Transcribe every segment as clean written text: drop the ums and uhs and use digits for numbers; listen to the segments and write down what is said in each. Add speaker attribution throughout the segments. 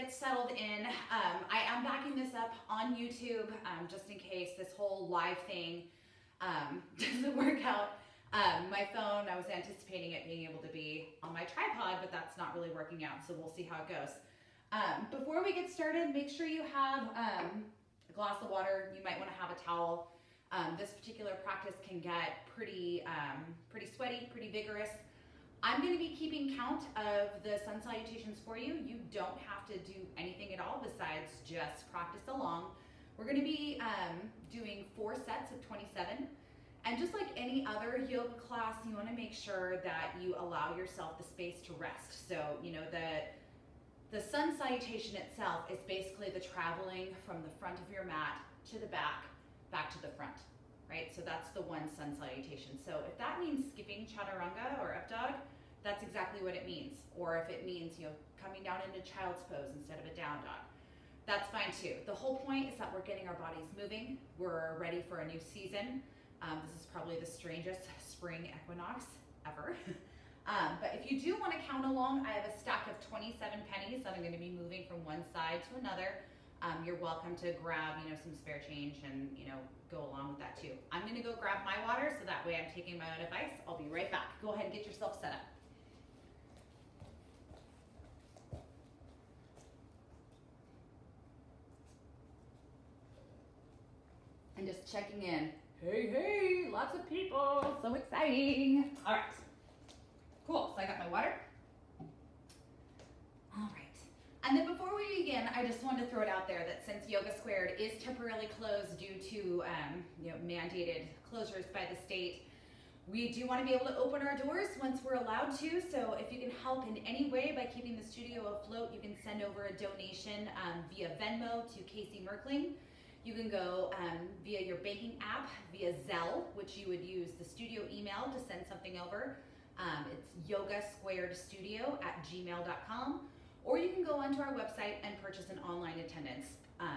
Speaker 1: get settled in. I am backing this up on YouTube just in case this whole live thing doesn't work out. My phone, I was anticipating it being able to be on my tripod, but that's not really working out, so we'll see how it goes. Before we get started, make sure you have a glass of water. You might want to have a towel. This particular practice can get pretty sweaty, pretty vigorous. I'm going to be keeping count of the sun salutations for you. You don't have to do anything at all besides just practice along. We're going to be doing 4 sets of 27. And just like any other yoga class, you want to make sure that you allow yourself the space to rest. So, you know, the sun salutation itself is basically the traveling from the front of your mat to the back to the front, right? So that's the one sun salutation. So if that means skipping chaturanga or up dog, that's exactly what it means. Or if it means, you know, coming down into child's pose instead of a down dog, that's fine too. The whole point is that we're getting our bodies moving. We're ready for a new season. This is probably the strangest spring equinox ever. But if you do want to count along, I have a stack of 27 pennies that I'm going to be moving from one side to another. You're welcome to grab, you know, some spare change and, you know, go along with that too. I'm going to go grab my water so that way I'm taking my own advice. I'll be right back. Go ahead and get yourself set up. And just checking in. Hey, lots of people, so exciting. All right, cool, so I got my water. All right, and then before we begin, I just wanted to throw it out there that since Yoga Squared is temporarily closed due to you know, mandated closures by the state, we do want to be able to open our doors once we're allowed to. So if you can help in any way by keeping the studio afloat, you can send over a donation via Venmo to Casey Merkling. You can go via your banking app, via Zelle, which you would use the studio email to send something over. It's yogasquaredstudio@gmail.com. Or you can go onto our website and purchase an online attendance.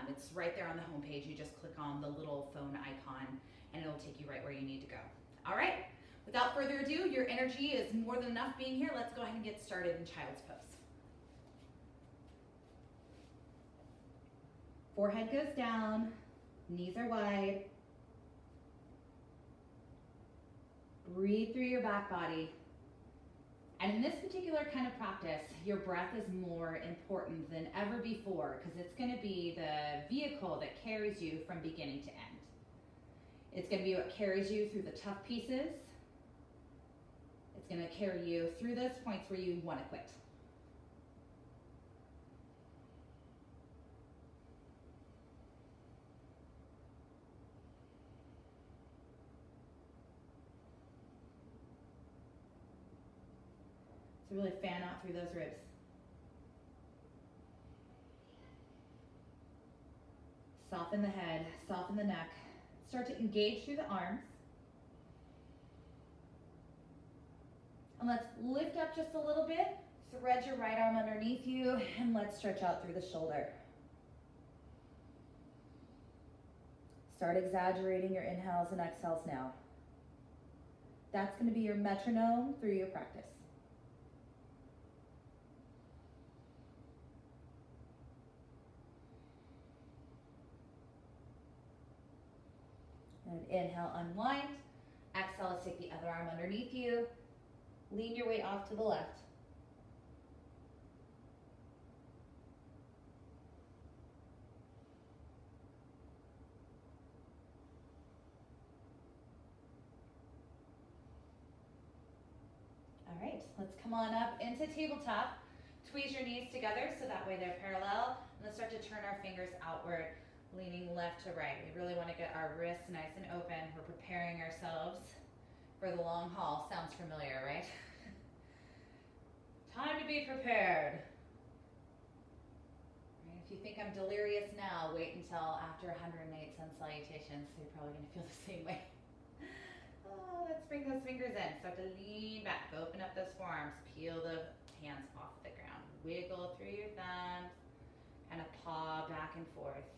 Speaker 1: It's right there on the homepage. You just click on the little phone icon and it'll take you right where you need to go. All right, without further ado, your energy is more than enough being here. Let's go ahead and get started in child's pose. Forehead goes down, knees are wide. Breathe through your back body. And in this particular kind of practice, your breath is more important than ever before because it's going to be the vehicle that carries you from beginning to end. It's going to be what carries you through the tough pieces. It's going to carry you through those points where you want to quit. So really fan out through those ribs. Soften the head, soften the neck. Start to engage through the arms. And let's lift up just a little bit. Thread your right arm underneath you and let's stretch out through the shoulder. Start exaggerating your inhales and exhales now. That's going to be your metronome through your practice. And inhale, unwind. Exhale, let's take the other arm underneath you. Lean your weight off to the left. All right, let's come on up into tabletop. Tweeze your knees together so that way they're parallel. And let's start to turn our fingers outward, leaning left to right. We really want to get our wrists nice and open. We're preparing ourselves for the long haul. Sounds familiar, right? Time to be prepared. Right, if you think I'm delirious now, wait until after 108 sun salutations. So you're probably going to feel the same way. Oh, let's bring those fingers in. Start to lean back. Open up those forearms. Peel the hands off the ground. Wiggle through your thumbs. Kind of paw back and forth.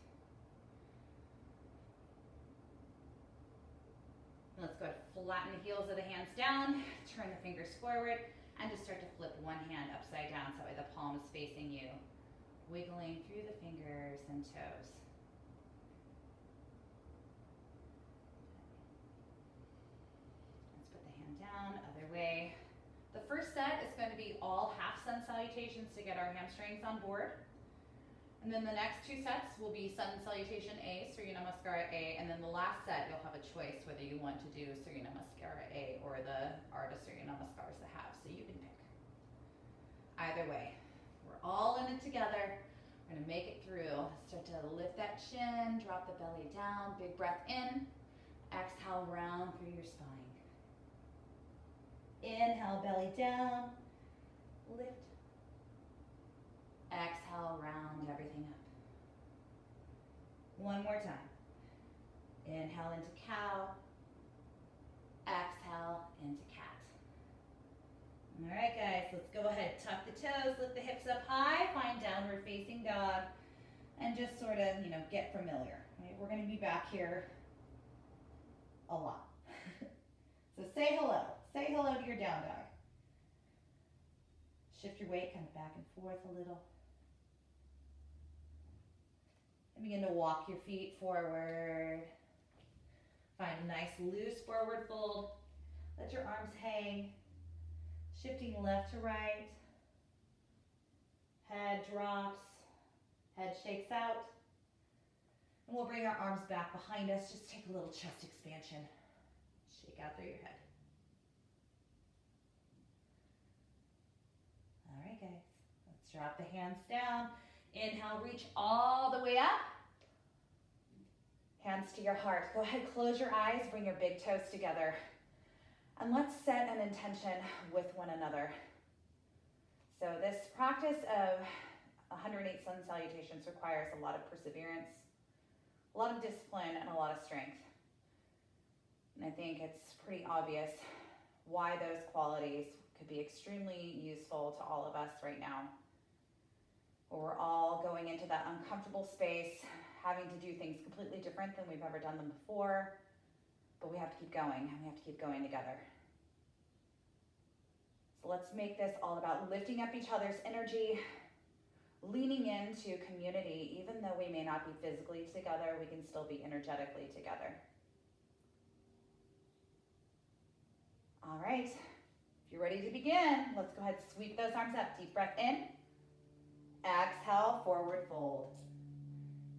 Speaker 1: Let's go ahead and flatten the heels of the hands down, turn the fingers forward, and just start to flip one hand upside down so that way the palm is facing you. wiggling through the fingers and toes. Let's put the hand down, other way. The first set is going to be all half sun salutations to get our hamstrings on board. And then the next two sets will be Sun Salutation A, Surya Namaskara A, and then the last set you'll have a choice whether you want to do Surya Namaskara A or the Ardha Surya Namaskaras the half, so you can pick. Either way, we're all in it together. We're gonna make it through. Start to lift that chin, drop the belly down, big breath in. Exhale, round through your spine. Inhale, belly down, lift. Exhale, round everything up. One more time. Inhale into cow. Exhale into cat. All right, guys, let's go ahead. Tuck the toes, lift the hips up high, find downward facing dog, and just sort of, get familiar. Right? We're going to be back here a lot. So say hello. Say hello to your down dog. Shift your weight kind of back and forth a little. And begin to walk your feet forward. Find a nice loose forward fold. Let your arms hang. Shifting left to right. Head drops. Head shakes out. And we'll bring our arms back behind us. Just take a little chest expansion. Shake out through your head. All right, guys. Let's drop the hands down. Inhale, reach all the way up. Hands to your heart. Go ahead, close your eyes, bring your big toes together. And let's set an intention with one another. So this practice of 108 Sun Salutations requires a lot of perseverance, a lot of discipline, and a lot of strength. And I think it's pretty obvious why those qualities could be extremely useful to all of us right now. We're all going into that uncomfortable space, having to do things completely different than we've ever done them before, but we have to keep going, and we have to keep going together. So let's make this all about lifting up each other's energy, leaning into community. Even though we may not be physically together, we can still be energetically together. All right, if you're ready to begin, let's go ahead and sweep those arms up. Deep breath in. Exhale, forward fold.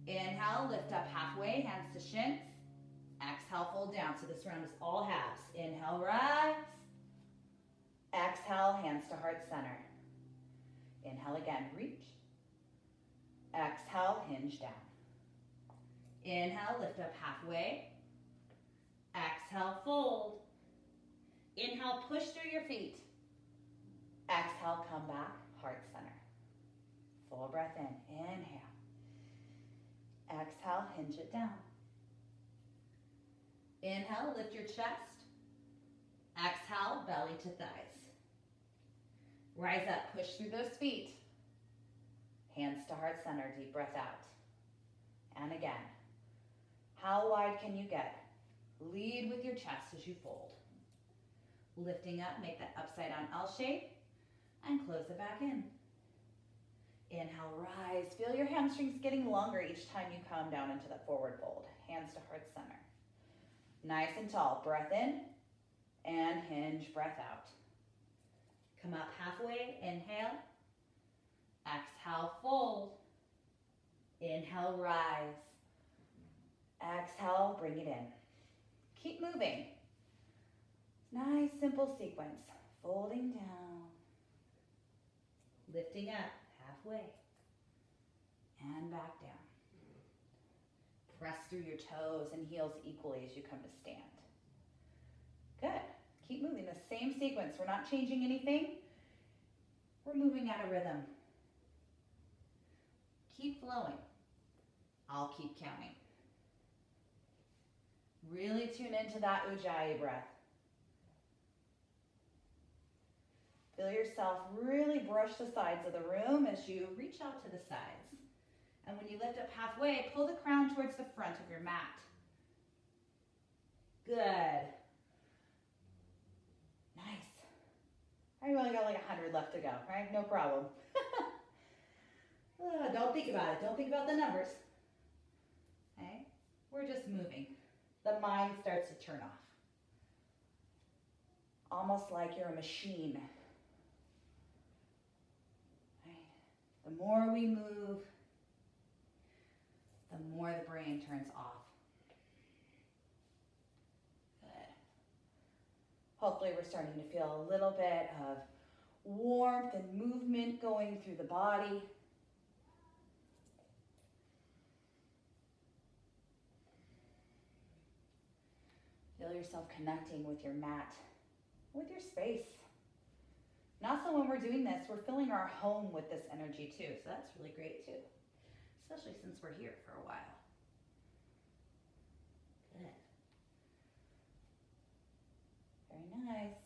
Speaker 1: Inhale, lift up halfway, hands to shins. Exhale, fold down. So this round is all halves. Inhale, rise. Exhale, hands to heart center. Inhale again, reach. Exhale, hinge down. Inhale, lift up halfway. Exhale, fold. Inhale, push through your feet. Exhale, come back, heart center. Full breath in. Inhale. Exhale, hinge it down. Inhale, lift your chest. Exhale, belly to thighs. Rise up, push through those feet. Hands to heart center, deep breath out. And again. How wide can you get? Lead with your chest as you fold. Lifting up, make that upside down L shape, and close it back in. Inhale, rise. Feel your hamstrings getting longer each time you come down into that forward fold. Hands to heart center. Nice and tall. Breath in and hinge, breath out. Come up halfway. Inhale. Exhale, fold. Inhale, rise. Exhale, bring it in. Keep moving. Nice, simple sequence. Folding down. Lifting up. Halfway and back down. Press through your toes and heels equally as you come to stand. Good. Keep moving. The same sequence. We're not changing anything. We're moving at a rhythm. Keep flowing. I'll keep counting. Really tune into that Ujjayi breath. Feel yourself really brush the sides of the room as you reach out to the sides. And when you lift up halfway, pull the crown towards the front of your mat. Good. Nice. I really got like 100 left to go, right? No problem. Don't think about it. Don't think about the numbers. Okay? We're just moving. The mind starts to turn off. Almost like you're a machine. Okay? The more we move, the more the brain turns off. Good. Hopefully we're starting to feel a little bit of warmth and movement going through the body. Feel yourself connecting with your mat, with your space. And also when we're doing this, we're filling our home with this energy too. So that's really great too, especially since we're here for a while. Good. Very nice.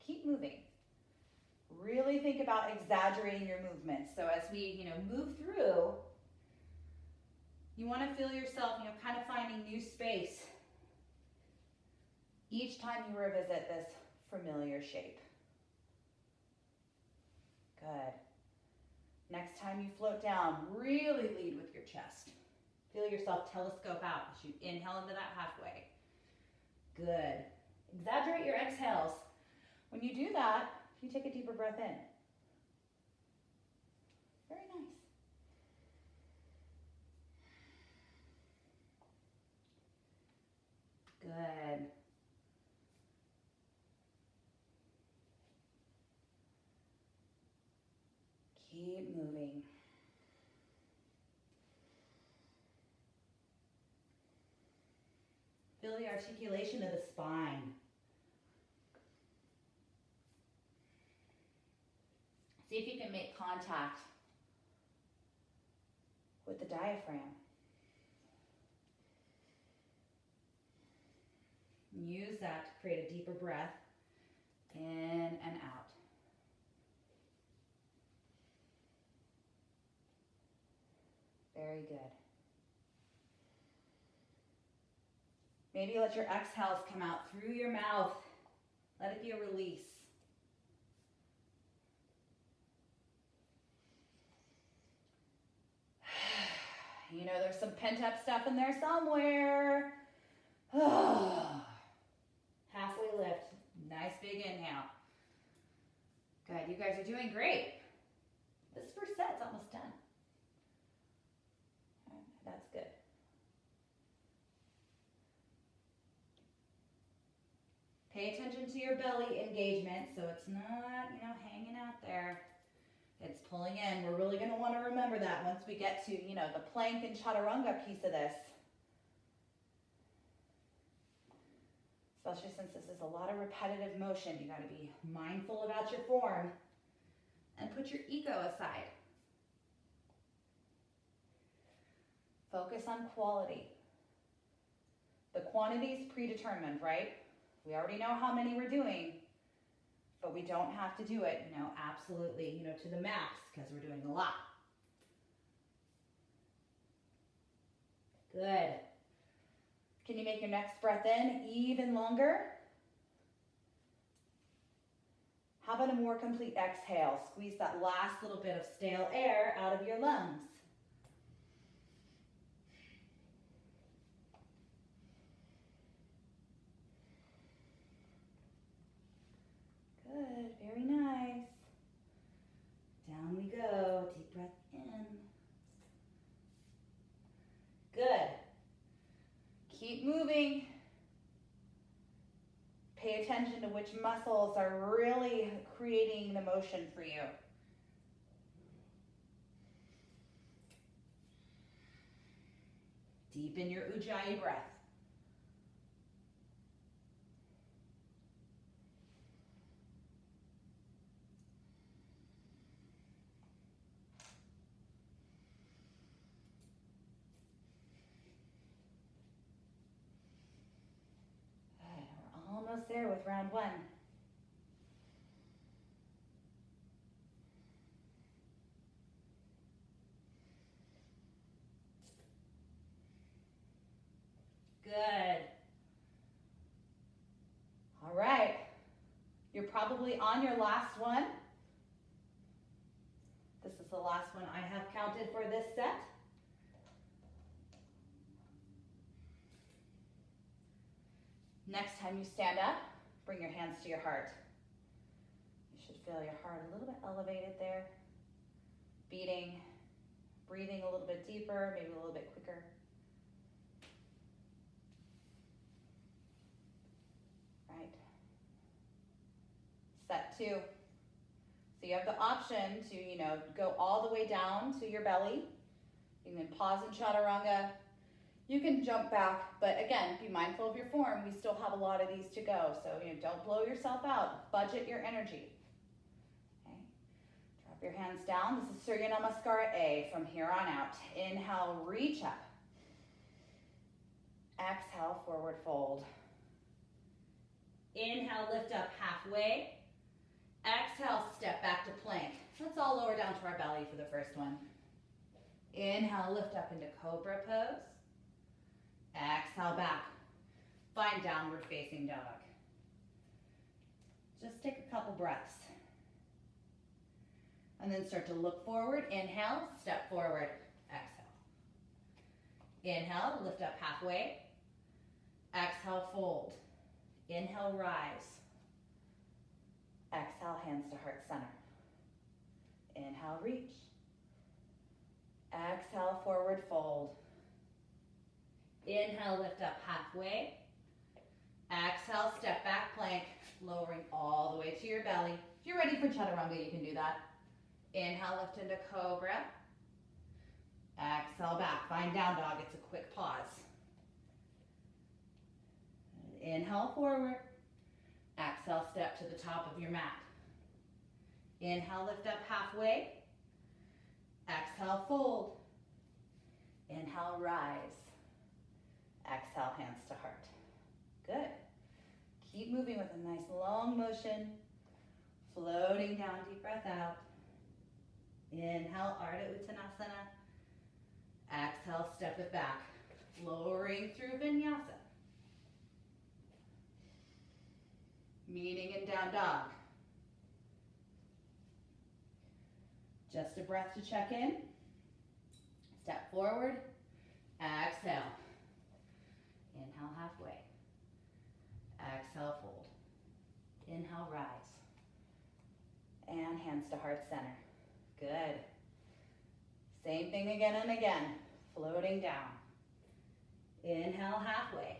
Speaker 1: Keep moving. Really think about exaggerating your movements. So as we, move through, you want to feel yourself, kind of finding new space each time you revisit this familiar shape. Good. Next time you float down, really lead with your chest. Feel yourself telescope out as you inhale into that halfway. Good. Exaggerate your exhales. When you do that, you take a deeper breath in. Very nice. Good. Keep moving. Feel the articulation of the spine. See if you can make contact with the diaphragm. Use that to create a deeper breath in and out. Very good. Maybe let your exhales come out through your mouth. Let it be a release. There's some pent-up stuff in there somewhere. Halfway lift. Nice big inhale. Good. You guys are doing great. This first set's almost done. That's good. Pay attention to your belly engagement so it's not, hanging out there. It's pulling in. We're really going to want to remember that once we get to, the plank and chaturanga piece of this. Especially since this is a lot of repetitive motion. You got to be mindful about your form and put your ego aside. Focus on quality. The quantity is predetermined, right? We already know how many we're doing, but we don't have to do it, absolutely, to the max because we're doing a lot. Good. Can you make your next breath in even longer? How about a more complete exhale? Squeeze that last little bit of stale air out of your lungs. Good, very nice. Down we go, deep breath in. Good. Keep moving. Pay attention to which muscles are really creating the motion for you. Deepen your Ujjayi breath. Almost there with round one. Good. All right. You're probably on your last one. This is the last one I have counted for this set. Next time you stand up, bring your hands to your heart. You should feel your heart a little bit elevated there, beating, breathing a little bit deeper, maybe a little bit quicker. Right. Set 2. So you have the option to, go all the way down to your belly. You can pause in chaturanga. You can jump back, but again, be mindful of your form. We still have a lot of these to go, so don't blow yourself out. Budget your energy. Okay. Drop your hands down. This is Surya Namaskara A from here on out. Inhale, reach up. Exhale, forward fold. Inhale, lift up halfway. Exhale, step back to plank. Let's all lower down to our belly for the first one. Inhale, lift up into cobra pose. Exhale, back. Find downward facing dog. Just take a couple breaths. And then start to look forward. Inhale, step forward. Exhale. Inhale, lift up halfway. Exhale, fold. Inhale, rise. Exhale, hands to heart center. Inhale, reach. Exhale, forward fold. Inhale, lift up halfway. Exhale, step back plank, lowering all the way to your belly. If you're ready for chaturanga, you can do that. Inhale, lift into cobra. Exhale, back. Find down dog. It's a quick pause. Inhale, forward. Exhale, step to the top of your mat. Inhale, lift up halfway. Exhale, fold. Inhale, rise. Exhale, hands to heart. Good. Keep moving with a nice long motion. Floating down, deep breath out. Inhale, Ardha Uttanasana. Exhale, step it back. Lowering through vinyasa. Meeting in down dog. Just a breath to check in. Step forward. Exhale. Inhale, halfway. Exhale, fold. Inhale, rise. And hands to heart center. Good. Same thing again and again. Floating down. Inhale, halfway.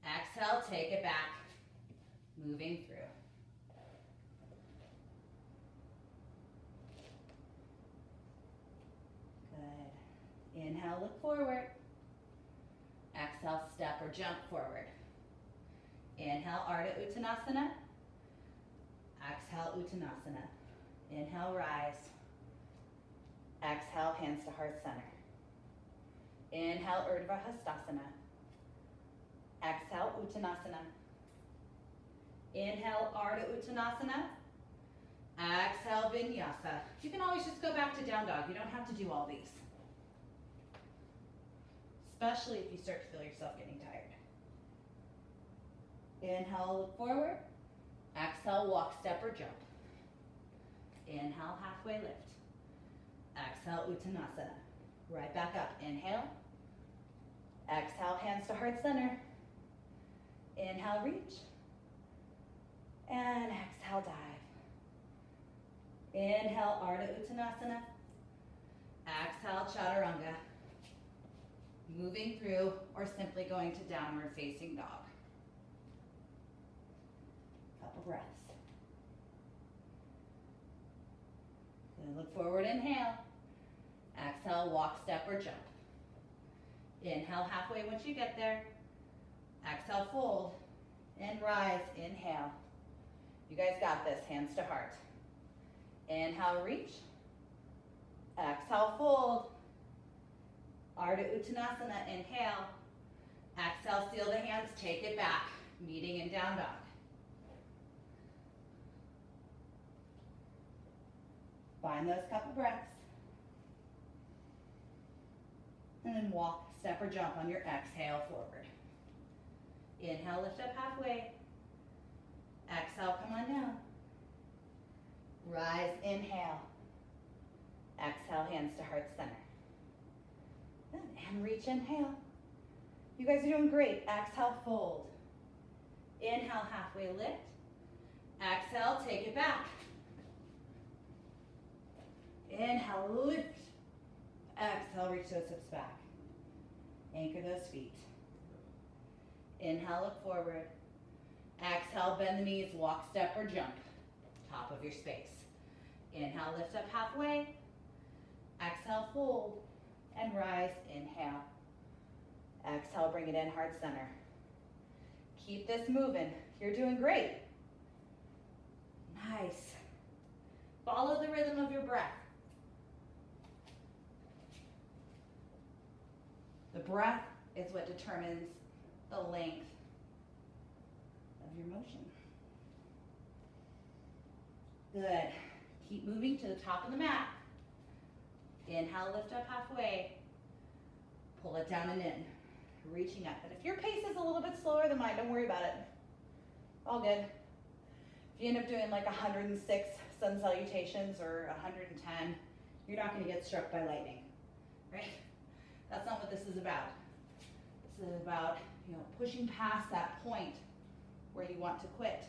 Speaker 1: Exhale, take it back. Moving through. Good. Inhale, look forward. Exhale, step or jump forward. Inhale, Ardha Uttanasana. Exhale, Uttanasana. Inhale, rise. Exhale, hands to heart center. Inhale, Urdhva Hastasana. Exhale, Uttanasana. Inhale, Ardha Uttanasana. Exhale, Vinyasa. You can always just go back to down dog. You don't have to do all these. Especially if you start to feel yourself getting tired. Inhale, look forward. Exhale, walk, step, or jump. Inhale, halfway lift. Exhale, Uttanasana. Right back up. Inhale. Exhale, hands to heart center. Inhale, reach. And exhale, dive. Inhale, Ardha Uttanasana. Exhale, Chaturanga. Moving through or simply going to downward facing dog. Couple breaths. Then look forward, inhale. Exhale, walk, step, or jump. Inhale, halfway once you get there. Exhale, fold. And rise, inhale. You guys got this, hands to heart. Inhale, reach. Exhale, fold. Ardha Uttanasana, inhale. Exhale, seal the hands, take it back. Meeting in down dog. Find those couple breaths. And then walk, step, or jump on your exhale forward. Inhale, lift up halfway. Exhale, come on down. Rise, inhale. Exhale, hands to heart center. Good. And reach, inhale. You guys are doing great. Exhale, fold. Inhale, halfway lift. Exhale, take it back. Inhale, lift. Exhale, reach those hips back. Anchor those feet. Inhale, look forward. Exhale, bend the knees, walk, step, or jump. Top of your space. Inhale, lift up halfway. Exhale, fold, and rise. Inhale. Exhale, bring it in, heart center. Keep this moving. You're doing great. Nice. Follow the rhythm of your breath. The breath is what determines the length of your motion. Good. Keep moving to the top of the mat. Inhale, lift up halfway. Pull it down and in. Reaching up. And if your pace is a little bit slower than mine, don't worry about it. All good. If you end up doing like 106 Sun Salutations or 110, you're not going to get struck by lightning, right? That's not what this is about. This is about, pushing past that point where you want to quit.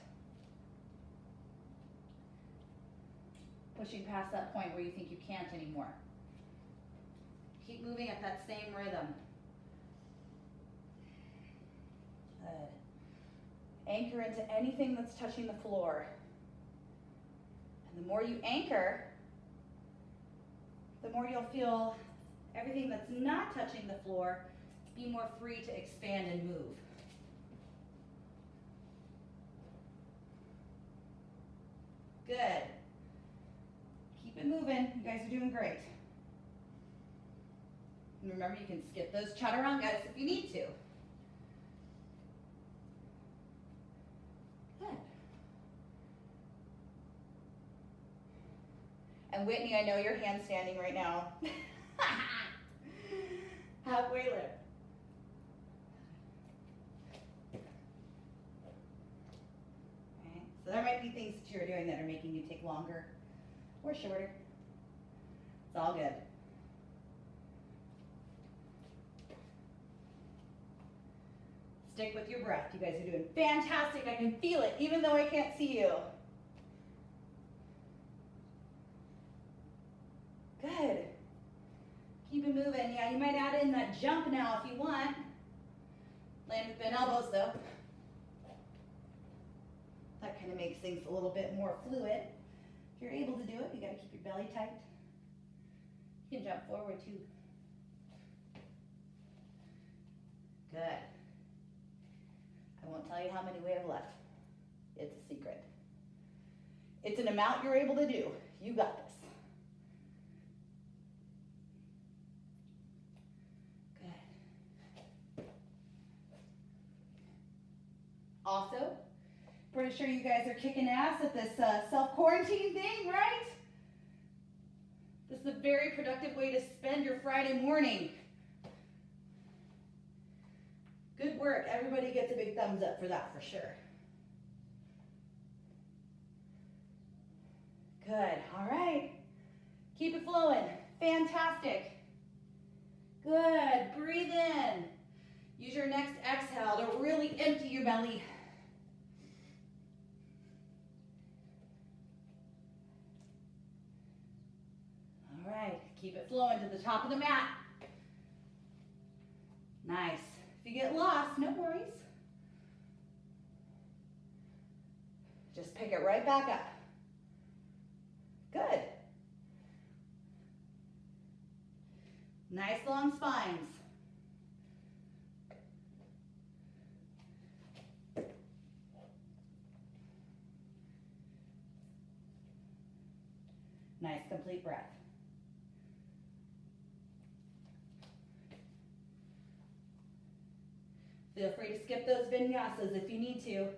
Speaker 1: Pushing past that point where you think you can't anymore. Keep moving at that same rhythm. Good. Anchor into anything that's touching the floor. And the more you anchor, the more you'll feel everything that's not touching the floor be more free to expand and move. Good. Keep it moving. You guys are doing great. And remember, you can skip those chaturangas if you need to. Good. And Whitney, I know you're handstanding right now. Halfway lift. Okay. So there might be things that you're doing that are making you take longer or shorter. It's all good. Stick with your breath. You guys are doing fantastic. I can feel it, even though I can't see you. Good. Keep it moving. Yeah, you might add in that jump now if you want. Land with bent elbows though. That kind of makes things a little bit more fluid. If you're able to do it, you gotta keep your belly tight. You can jump forward too. Good. I won't tell you how many we have left. It's a secret. It's an amount you're able to do. You got this. Also, pretty sure you guys are kicking ass at this self-quarantine thing, right? This is a very productive way to spend your Friday morning. Good work. Everybody gets a big thumbs up for that, for sure. Good. All right. Keep it flowing. Fantastic. Good. Breathe in. Use your next exhale to really empty your belly. All right, keep it flowing to the top of the mat. Nice. If you get lost, no worries. Just pick it right back up. Good. Nice long spines. Nice complete breath. Feel free to skip those vinyasas if you need to. You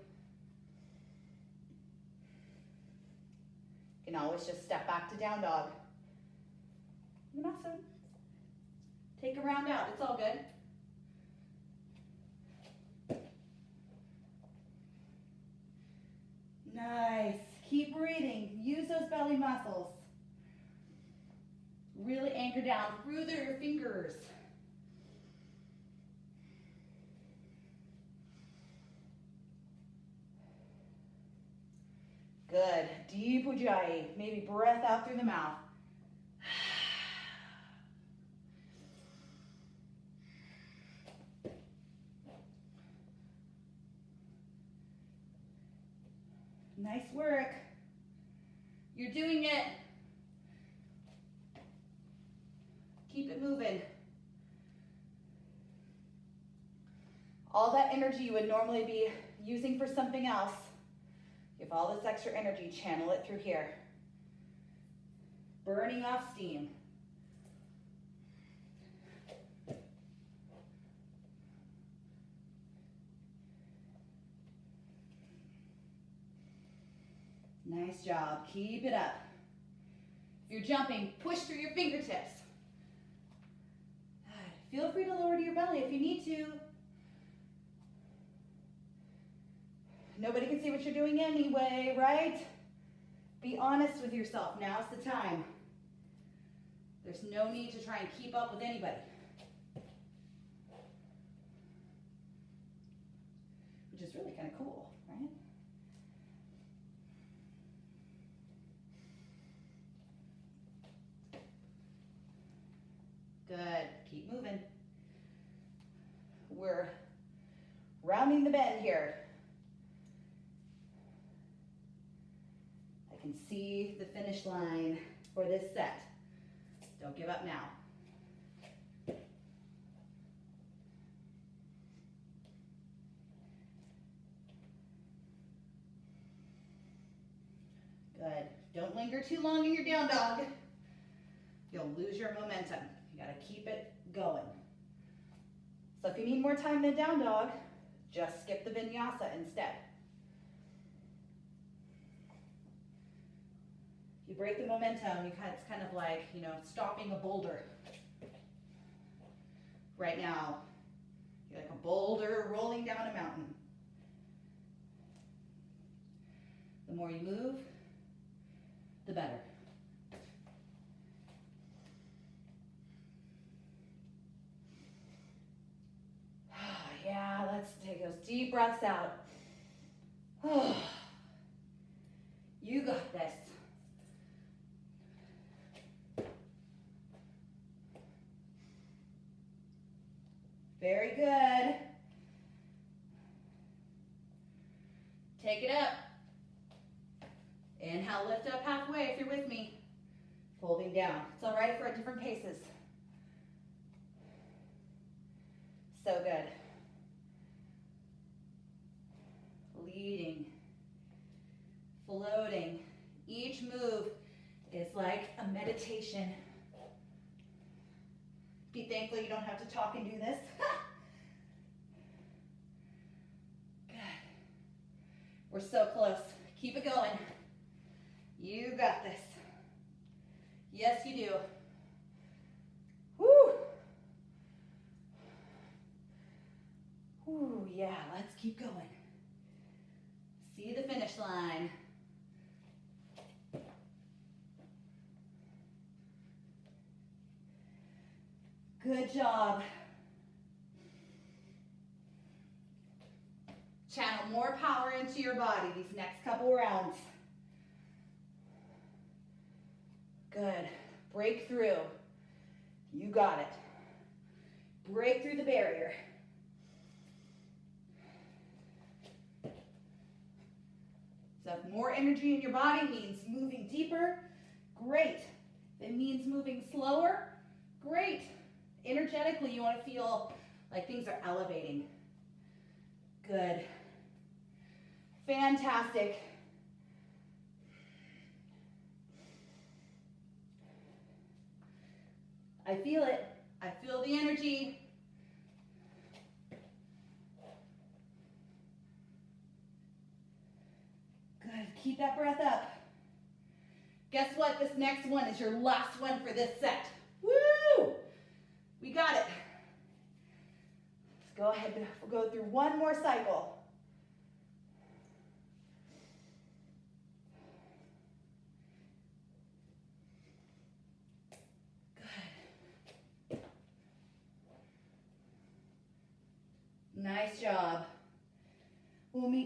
Speaker 1: can always just step back to down dog. Awesome. Take a round out, it's all good. Nice. Keep breathing. Use those belly muscles. Really anchor down through your fingers. Good. Deep ujjayi. Maybe breath out through the mouth. Nice work. You're doing it. Keep it moving. All that energy you would normally be using for something else, give all this extra energy, channel it through here. Burning off steam. Nice job. Keep it up. If you're jumping, push through your fingertips. Feel free to lower to your belly if you need to. Nobody can see what you're doing anyway, right? Be honest with yourself. Now's the time. There's no need to try and keep up with anybody. Which is really kind of cool, right? Good. Keep moving. We're rounding the bend here. I can see the finish line for this set. Don't give up now. Good. Don't linger too long in your down dog. You'll lose your momentum. You gotta keep it going. So if you need more time than down dog, just skip the vinyasa instead. You break the momentum, it's kind of like, stopping a boulder. Right now, you're like a boulder rolling down a mountain. The more you move, the better. Yeah, let's take those deep breaths out. You got this. Very good. Take it up. Inhale, lift up halfway if you're with me. Folding down. It's all right for at different paces. So good. Leading, floating. Each move is like a meditation. Be thankful you don't have to talk and do this. Good. We're so close. Keep it going. You got this. Yes, you do. Woo! Woo, yeah, let's keep going. See the finish line. Good job. Channel more power into your body these next couple rounds. Good. Break through. You got it. Break through the barrier. So if more energy in your body means moving deeper, great. If it means moving slower, great. Energetically, you want to feel like things are elevating. Good. Fantastic. I feel it. I feel the energy. Good. Keep that breath up. Guess what? This next one is your last one for this set. Woo! We got it. Let's go ahead and go through one more cycle.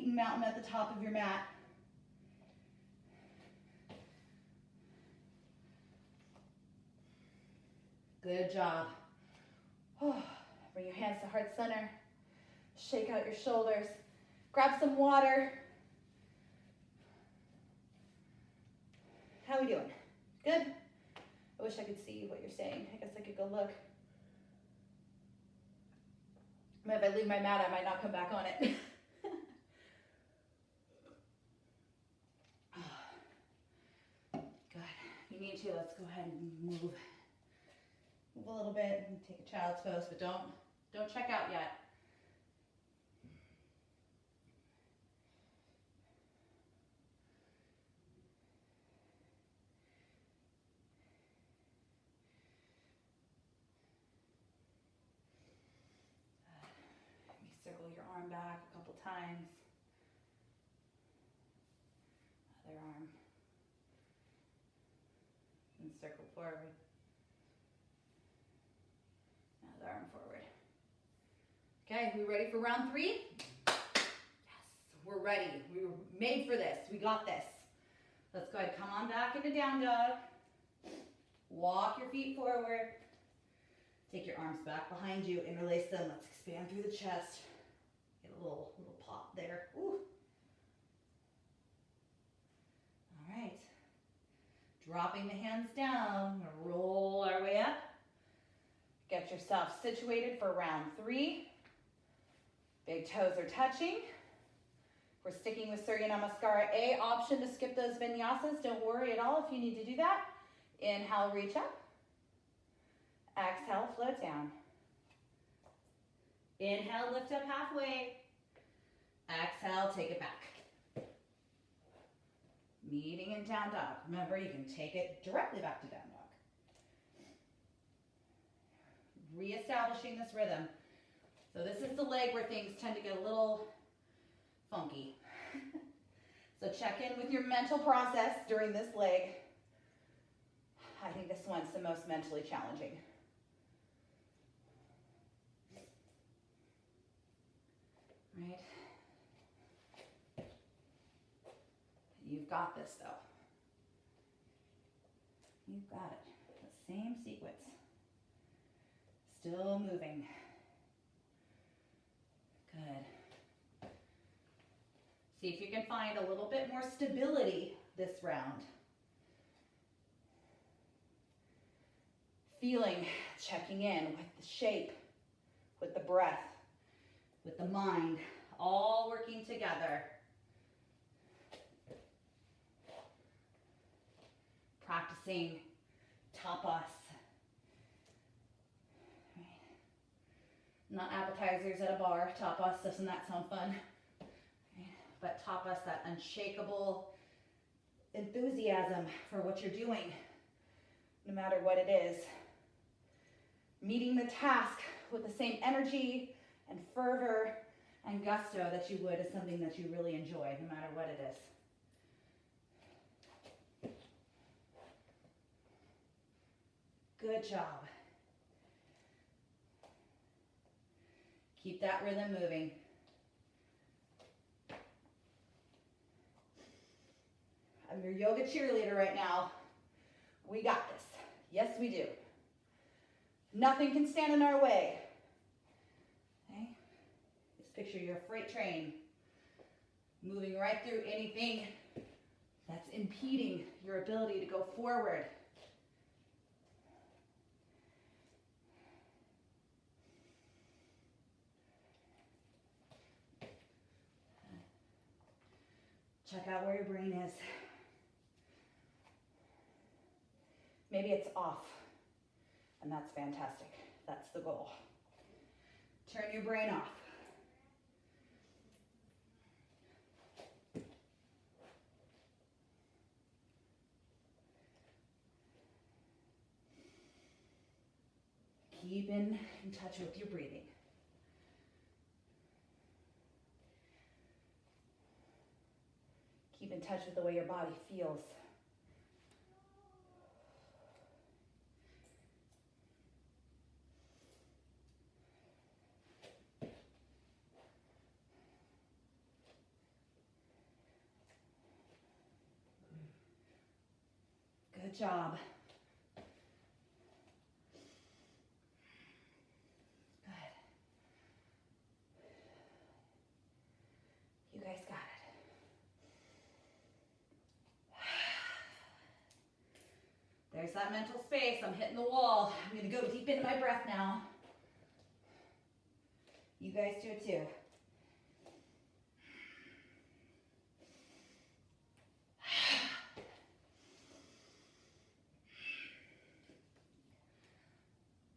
Speaker 1: Eaton Mountain at the top of your mat. Good job. Bring your hands to heart center. Shake out your shoulders. Grab some water. How are we doing? Good? I wish I could see what you're saying. I guess I could go look. If I leave my mat, I might not come back on it. Good. If you need to, let's go ahead and move. Move a little bit and take a child's pose, but don't check out yet. Circle your arm back a couple times. Other arm. And circle forward. Other arm forward. Okay, we ready for round 3? Yes, we're ready. We were made for this. We got this. Let's go ahead. Come on back into down dog. Walk your feet forward. Take your arms back behind you. Interlace them. Let's expand through the chest. Get a little pop there. Ooh. All right. Dropping the hands down. Roll our way up. Get yourself situated for round 3. Big toes are touching. We're sticking with Surya Namaskara A. Option to skip those vinyasas. Don't worry at all if you need to do that. Inhale, reach up. Exhale, float down. Inhale, lift up halfway. Exhale, take it back. Meeting in down dog. Remember, you can take it directly back to down dog. Reestablishing this rhythm. So this is the leg where things tend to get a little funky. So check in with your mental process during this leg. I think this one's the most mentally challenging. Right? You've got this though. You've got it. The same sequence. Still moving. Good. See if you can find a little bit more stability this round. Feeling, checking in with the shape, with the breath, with the mind, all working together. Practicing tapas. Right. Not appetizers at a bar. Tapas, doesn't that sound fun? Right. But tapas, that unshakable enthusiasm for what you're doing, no matter what it is. Meeting the task with the same energy and fervor and gusto that you would as something that you really enjoy, no matter what it is. Good job. Keep that rhythm moving. I'm your yoga cheerleader right now. We got this. Yes, we do. Nothing can stand in our way. Okay? Just picture your freight train moving right through anything that's impeding your ability to go forward. Check out where your brain is. Maybe it's off. And that's fantastic. That's the goal. Turn your brain off. Keep in touch with your breathing. Keep in touch with the way your body feels. Good job. Good. You guys got it. There's that mental space. I'm hitting the wall. I'm going to go deep into my breath now. You guys do it too.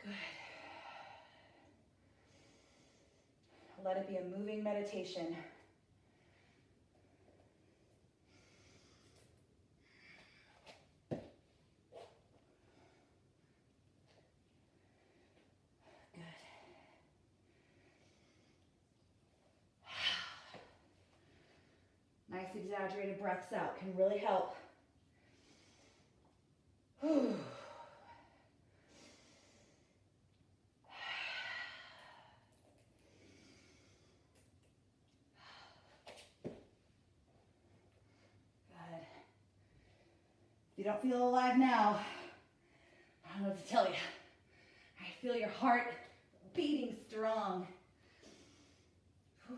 Speaker 1: Good. Let it be a moving meditation. Nice exaggerated breaths out can really help. Whew. Good. If you don't feel alive now, I don't know what to tell you. I feel your heart beating strong. Whew.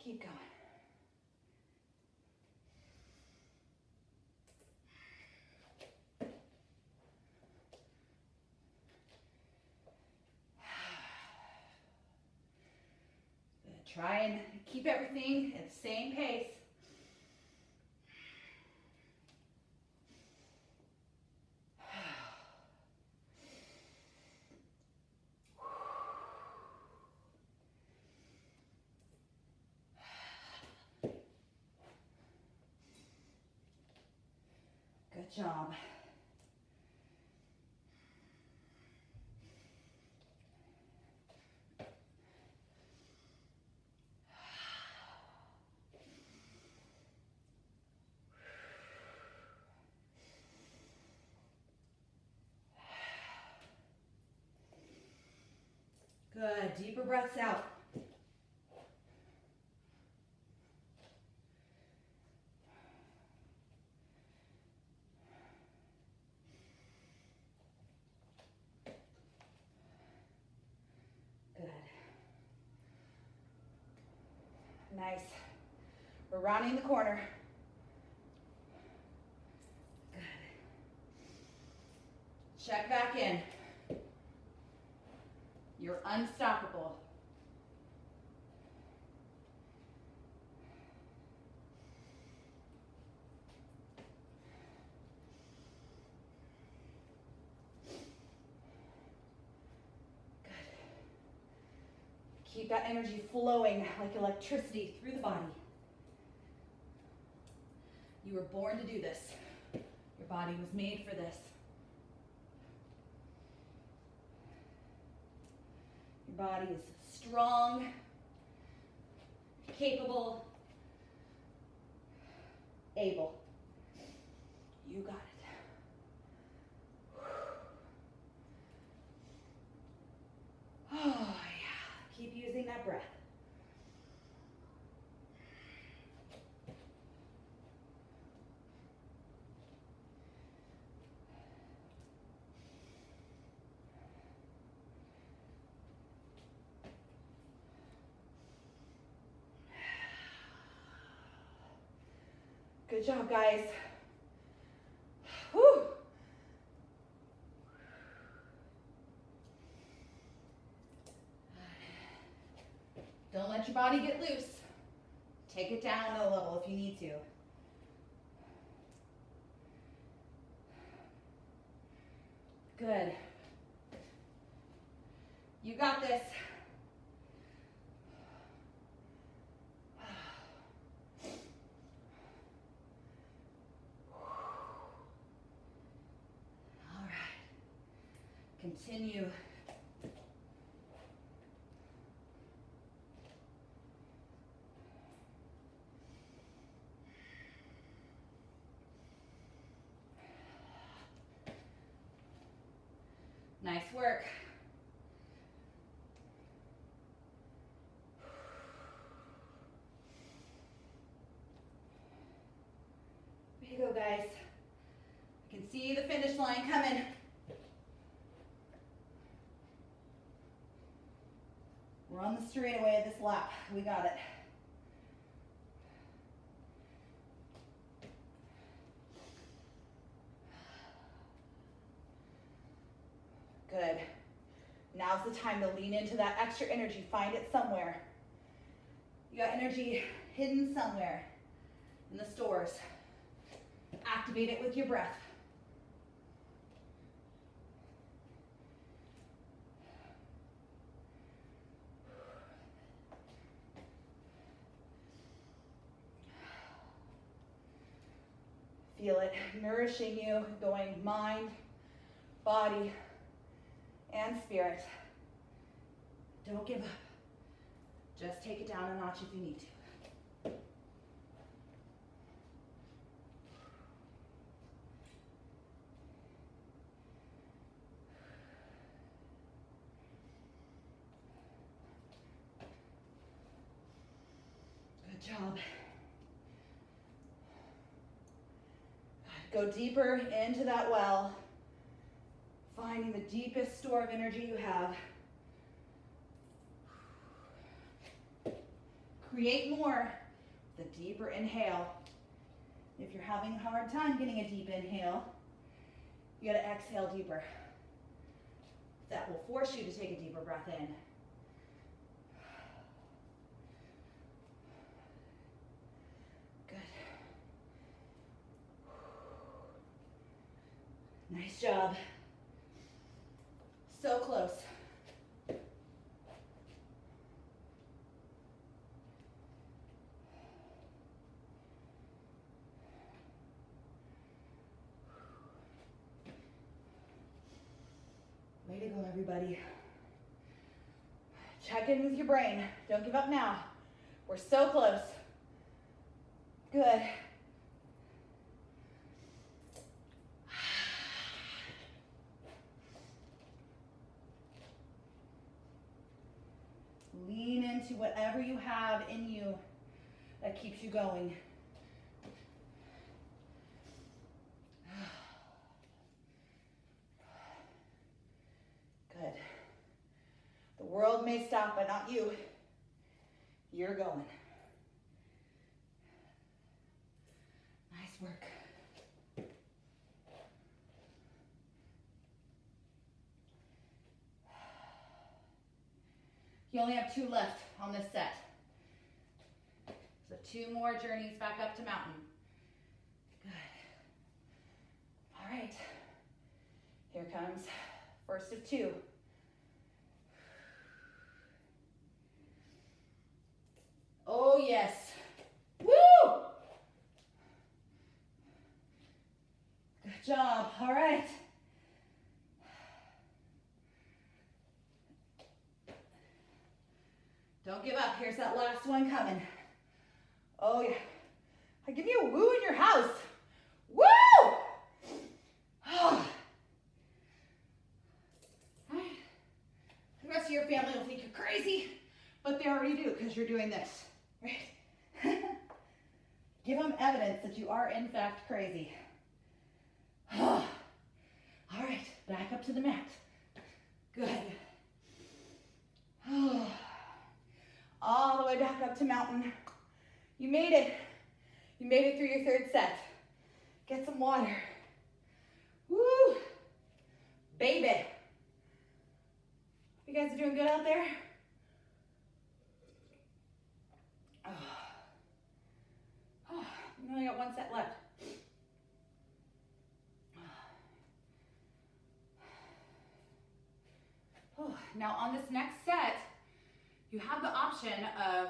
Speaker 1: Keep going. Good. Try and keep everything at the same pace. Good job. Good. Deeper breaths out. Good. Nice. We're rounding the corner. Good. Check back in. You're unstoppable. Good. Keep that energy flowing like electricity through the body. You were born to do this. Your body was made for this. Your body is strong, capable, able. You got it. Oh, yeah. Keep using that breath. Good job, guys. Whew. Don't let your body get loose. Take it down a level if you need to. Good. You got this. All right. Continue. Nice work. you go, guys. You can see the finish line coming. We're on the straightaway of this lap. We got it. Good. Now's the time to lean into that extra energy. Find it somewhere. You got energy hidden somewhere in the stores. Activate it with your breath. Feel it nourishing you, going mind, body, and spirit. Don't give up. Just take it down a notch if you need to. Good job. Go deeper into that well, finding the deepest store of energy you have. Create more, the deeper inhale. If you're having a hard time getting a deep inhale, you gotta exhale deeper. That will force you to take a deeper breath in. Nice job. So close. Way to go, everybody. Check in with your brain. Don't give up now. We're so close. Good. Lean into whatever you have in you that keeps you going. Good. The world may stop, but not you. You're going. Nice work. You only have 2 left on this set. So 2 more journeys back up to mountain. Good. All right. Here comes first of 2. Oh, yes. Woo! Good job. All right. Don't give up. Here's that last one coming. Oh, yeah. I give you a woo in your house. Woo! Oh. All right. The rest of your family will think you're crazy, but they already do because you're doing this. Right? Give them evidence that you are, in fact, crazy. Oh. All right. Back up to the mat. Good. Oh. All the way back up to mountain. You made it. You made it through your 3rd set. Get some water. Woo! Baby. You guys are doing good out there? Oh. Oh, we only got 1 set left. Oh, now on this next set, you have the option of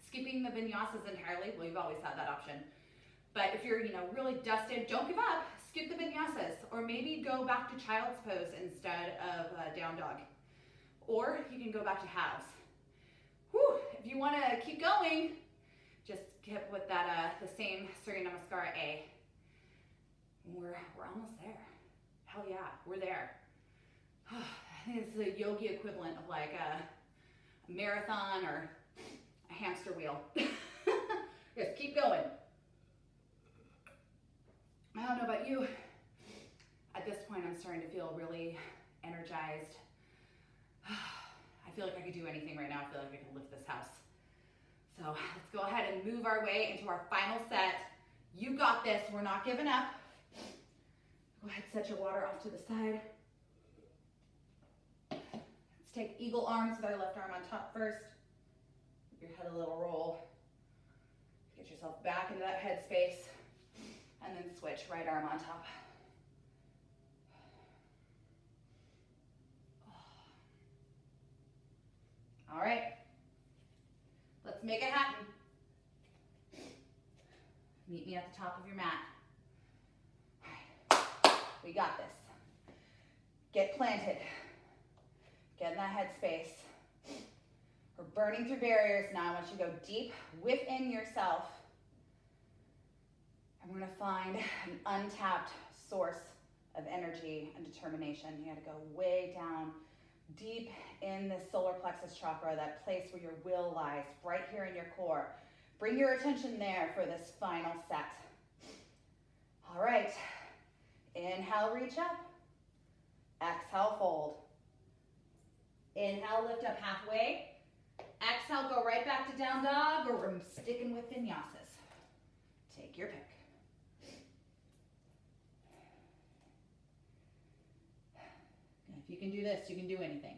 Speaker 1: skipping the vinyasas entirely. Well, you've always had that option. But if you're, really dusted, don't give up. Skip the vinyasas. Or maybe go back to child's pose instead of down dog. Or you can go back to halves. Whew. If you want to keep going, just keep with that the same Surya Namaskara A. We're almost there. Hell yeah, we're there. I think it's the yogi equivalent of like a marathon or a hamster wheel. Just keep going. I don't know about you. At this point, I'm starting to feel really energized. I feel like I could do anything right now. I feel like I could lift this house. So let's go ahead and move our way into our final set. You got this. We're not giving up. Go ahead, set your water off to the side. Let's take eagle arms with our left arm on top first. Give your head a little roll. Get yourself back into that head space. And then switch, right arm on top. All right. Let's make it happen. Meet me at the top of your mat. All right. We got this. Get planted. Get in that head space. We're burning through barriers now. I want you to go deep within yourself. And we're going to find an untapped source of energy and determination. You got to go way down, deep in the solar plexus chakra, that place where your will lies, right here in your core. Bring your attention there for this final set. All right. Inhale, reach up. Exhale, fold. Inhale, lift up halfway. Exhale, go right back to down dog, or we're sticking with vinyasas. Take your pick. If you can do this, you can do anything.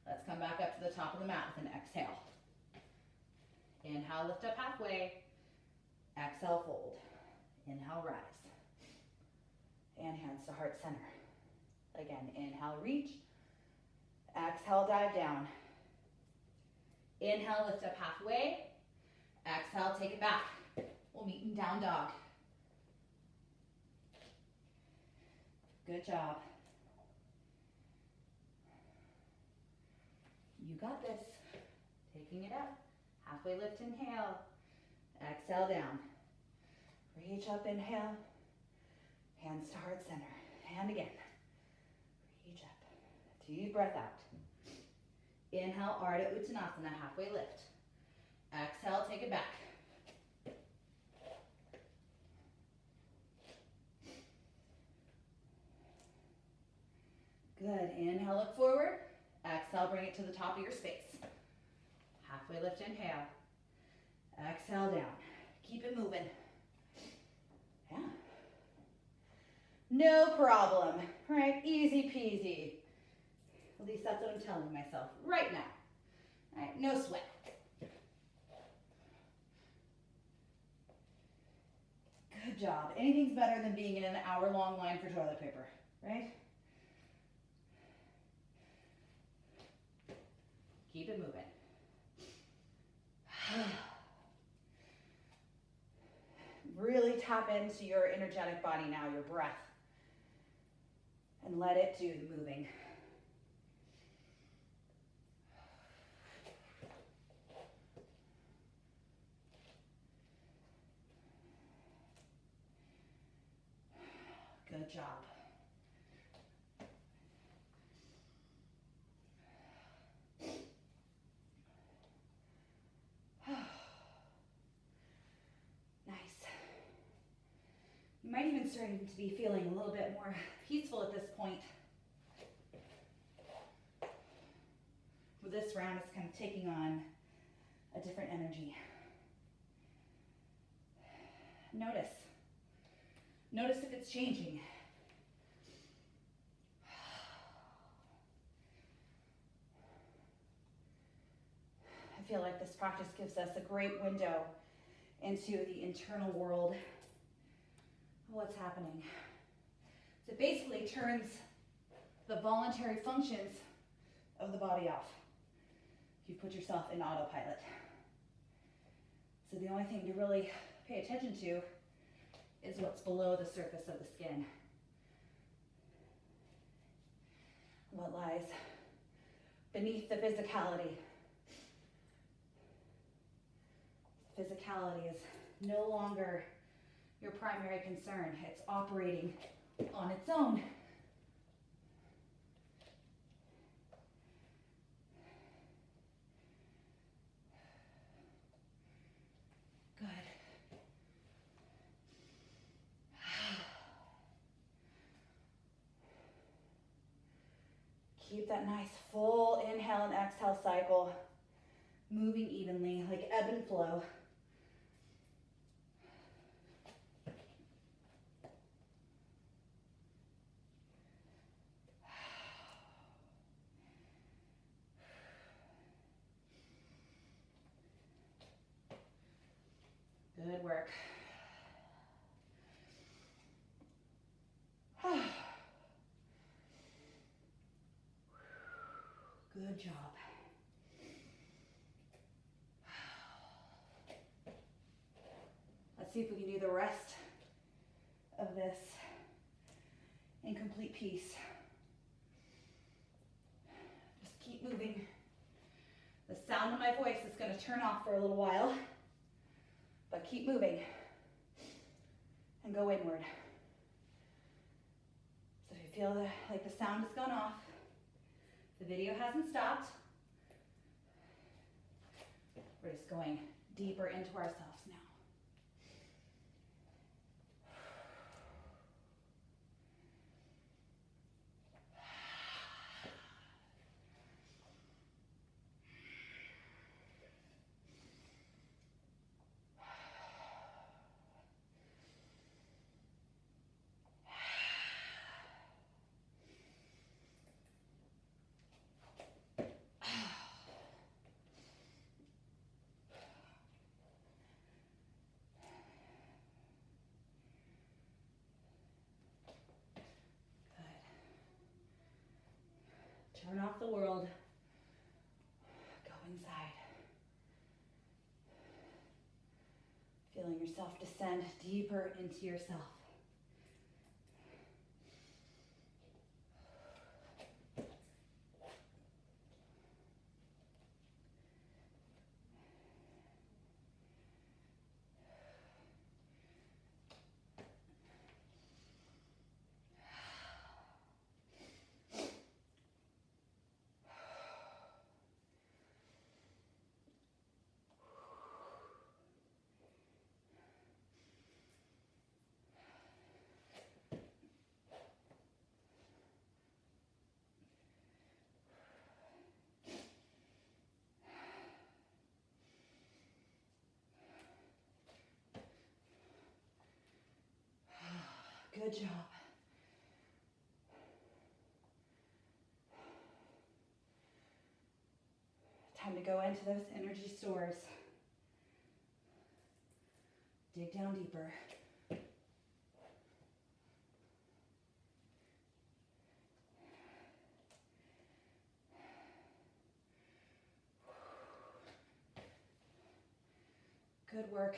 Speaker 1: Let's come back up to the top of the mat with an exhale. Inhale, lift up halfway. Exhale, fold. Inhale, rise. And hands to heart center. Again, inhale, reach. Exhale, dive down. Inhale, lift up halfway. Exhale, take it back. We'll meet in down dog. Good job. You got this. Taking it up. Halfway lift, inhale. Exhale, down. Reach up, inhale. Hands to heart center. And again. Reach up. Deep breath out. Inhale, Ardha Uttanasana, halfway lift. Exhale, take it back. Good. Inhale, look forward. Exhale, bring it to the top of your space. Halfway lift, inhale. Exhale, down. Keep it moving. Yeah. No problem. All right, easy peasy. At least that's what I'm telling myself right now. All right, no sweat. Good job. Anything's better than being in an hour-long line for toilet paper, right? Keep it moving. Really tap into your energetic body now, your breath, and let it do the moving. Good job. Nice. You might even start to be feeling a little bit more peaceful at this point. With this round, it's kind of taking on a different energy. Notice. Notice if it's changing. I feel like this practice gives us a great window into the internal world of what's happening. So it basically turns the voluntary functions of the body off. You've put yourself in autopilot. So the only thing to really pay attention to is what's below the surface of the skin. What lies beneath the physicality. Physicality is no longer your primary concern. It's operating on its own. Good. that nice full inhale and exhale cycle, moving evenly, like ebb and flow. Good work. Good job. Let's see if we can do the rest of this in complete peace. Just keep moving. The sound of my voice is going to turn off for a little while, but keep moving and go inward. So if you feel like the sound has gone off, the video hasn't stopped, we're just going deeper into ourselves now. Turn off the world. Go inside. Feeling yourself descend deeper into yourself. Good job. Time to go into those energy stores. Dig down deeper. Good work.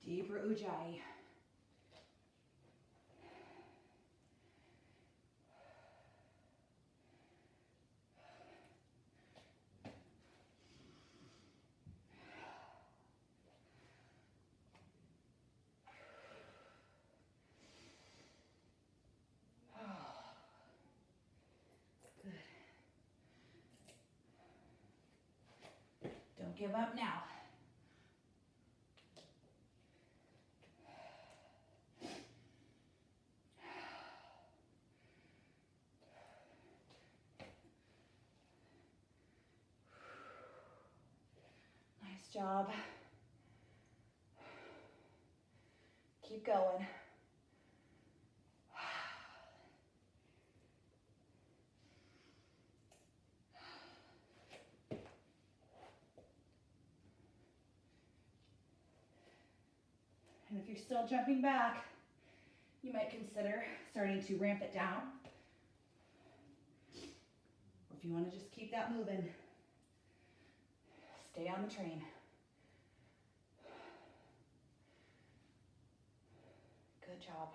Speaker 1: Deeper ujjayi. Good. Don't give up now. Job. Keep going. And if you're still jumping back, you might consider starting to ramp it down. Or if you want to just keep that moving, stay on the train. Good job.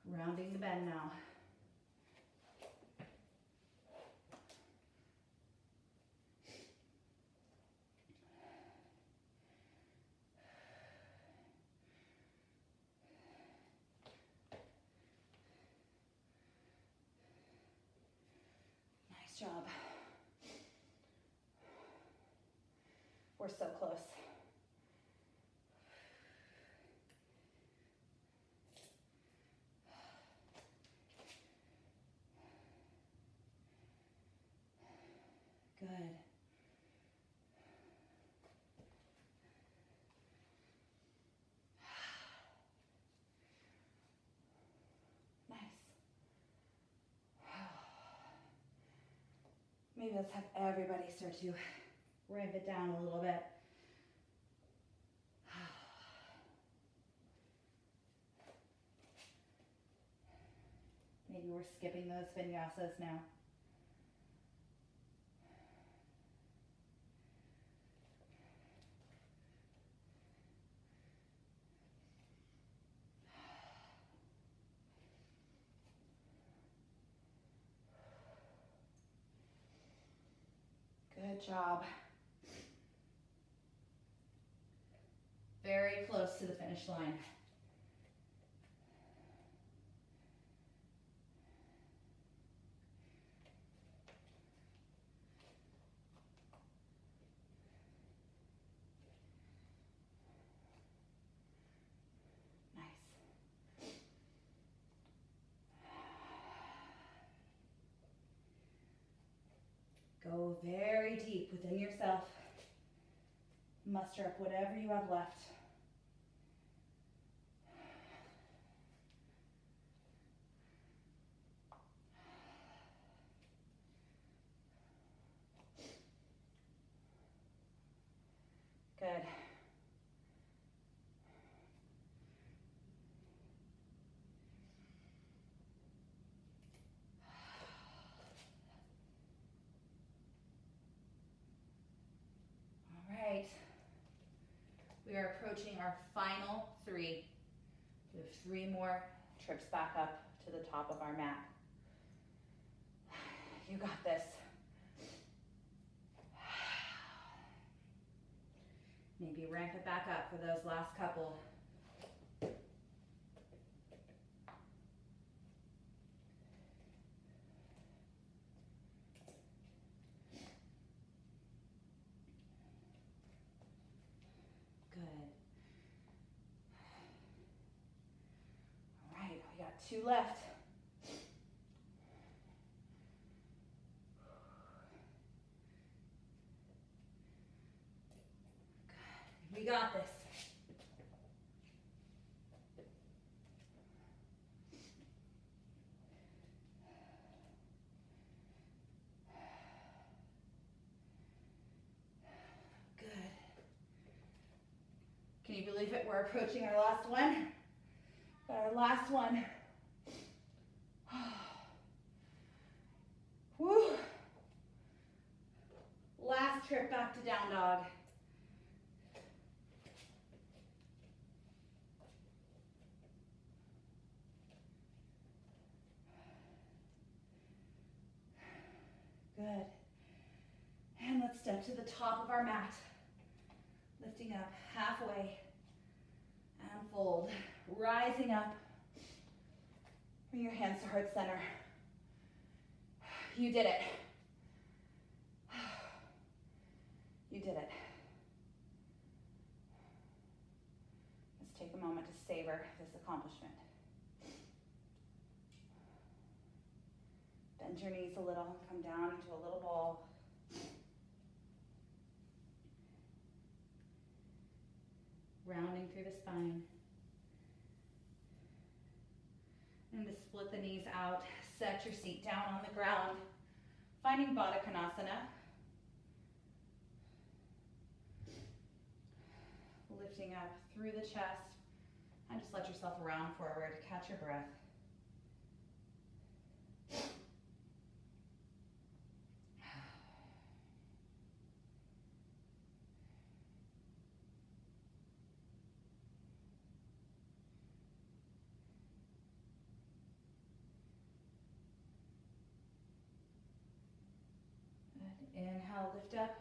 Speaker 1: Rounding the bend now. We're so close. Good. Nice. Maybe let's have everybody start to ramp it down a little bit. Maybe we're skipping those vinyasas now. Good job. Very close to the finish line. Go very deep within yourself. Muster up whatever you have left. Good. All right. We are approaching our final 3. We have 3 more trips back up to the top of our mat. You got this. Maybe ramp it back up for those last couple. Good. All right, we got 2 left. We got this. Good. Can you believe it? We're approaching our last one. Got our last one. Woo. Last trip back to down dog. Good. And let's step to the top of our mat. Lifting up halfway and fold. Rising up. Bring your hands to heart center. You did it. You did it. Let's take a moment to savor this accomplishment. Bend your knees a little, come down into a little ball. Rounding through the spine. And to split the knees out, set your seat down on the ground, finding Baddha Konasana. Lifting up through the chest, and just let yourself round forward, catch your breath. Inhale, lift up.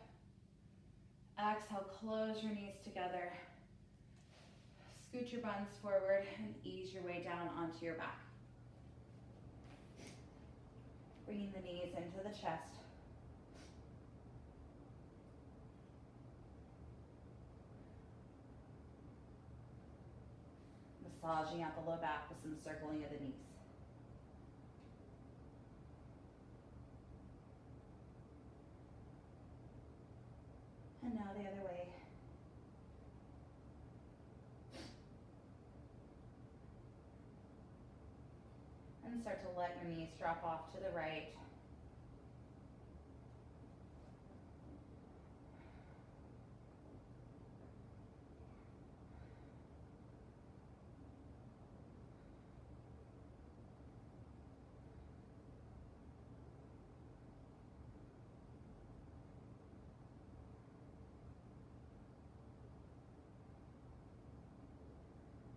Speaker 1: Exhale, close your knees together. Scoot your buns forward and ease your way down onto your back. Bringing the knees into the chest. Massaging out the low back with some circling of the knees. And now the other way. And start to let your knees drop off to the right.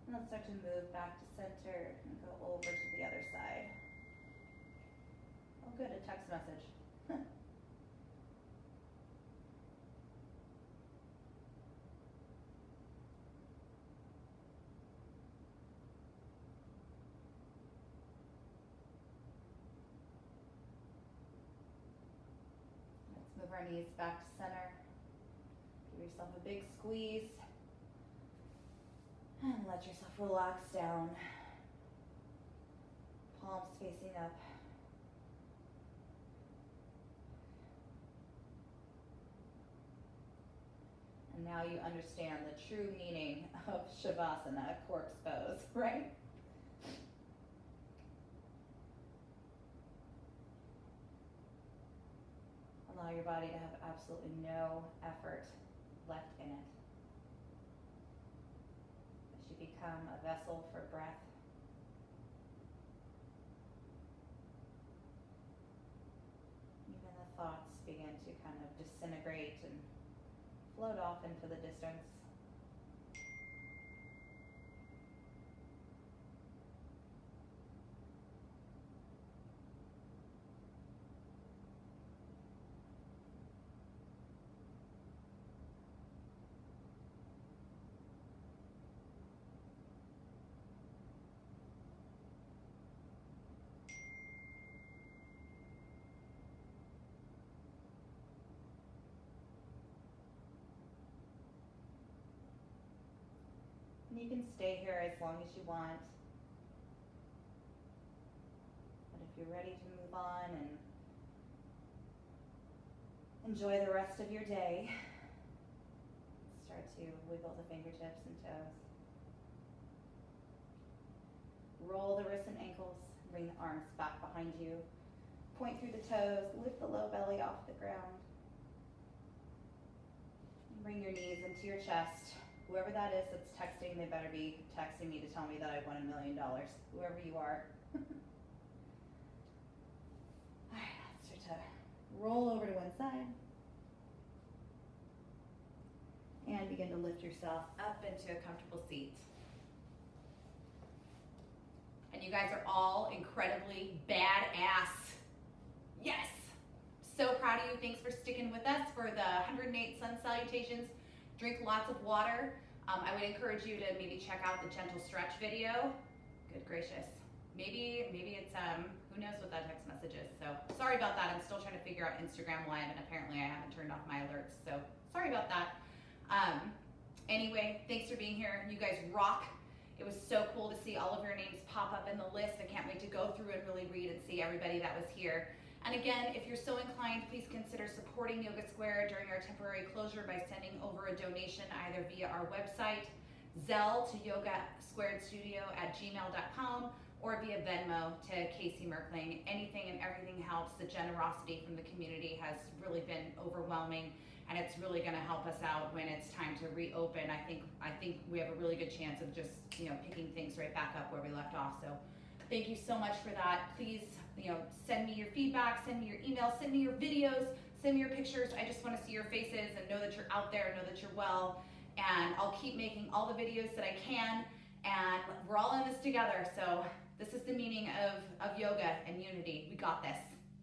Speaker 1: And let's start to move back to center and go over to the other side. Oh good, a text message. Let's move our knees back to center. Give yourself a big squeeze. And let yourself relax down. Palms facing up. And now you understand the true meaning of Shavasana, corpse pose, right? Allow your body to have absolutely no effort left in it. Become a vessel for breath. Even the thoughts begin to kind of disintegrate and float off into the distance. You can stay here as long as you want. But if you're ready to move on and enjoy the rest of your day, start to wiggle the fingertips and toes. Roll the wrists and ankles, bring the arms back behind you. Point through the toes, lift the low belly off the ground. Bring your knees into your chest. Whoever that is that's texting, they better be texting me to tell me that I won $1 million. Whoever you are. All right, let's start to roll over to one side. And begin to lift yourself up into a comfortable seat. And you guys are all incredibly badass. Yes! So proud of you. Thanks for sticking with us for the 108 Sun Salutations. Drink lots of water. I would encourage you to maybe check out the gentle stretch video. Good gracious. Maybe it's, who knows what that text message is. So sorry about that. I'm still trying to figure out Instagram Live and apparently I haven't turned off my alerts. So sorry about that. Anyway, thanks for being here. You guys rock. It was so cool to see all of your names pop up in the list. I can't wait to go through and really read and see everybody that was here. And again, if you're so inclined, please consider supporting Yoga Square during our temporary closure by sending over a donation either via our website, Zelle to yogasquaredstudio@gmail.com, or via Venmo to Casey Merkling. Anything and everything helps. The generosity from the community has really been overwhelming, and it's really going to help us out when it's time to reopen. I think we have a really good chance of just picking things right back up where we left off. So thank you so much for that. Please send me your feedback, send me your emails, send me your videos, send me your pictures. I just want to see your faces and know that you're out there, know that you're well. And I'll keep making all the videos that I can. And we're all in this together. So this is the meaning of yoga and unity. We got this.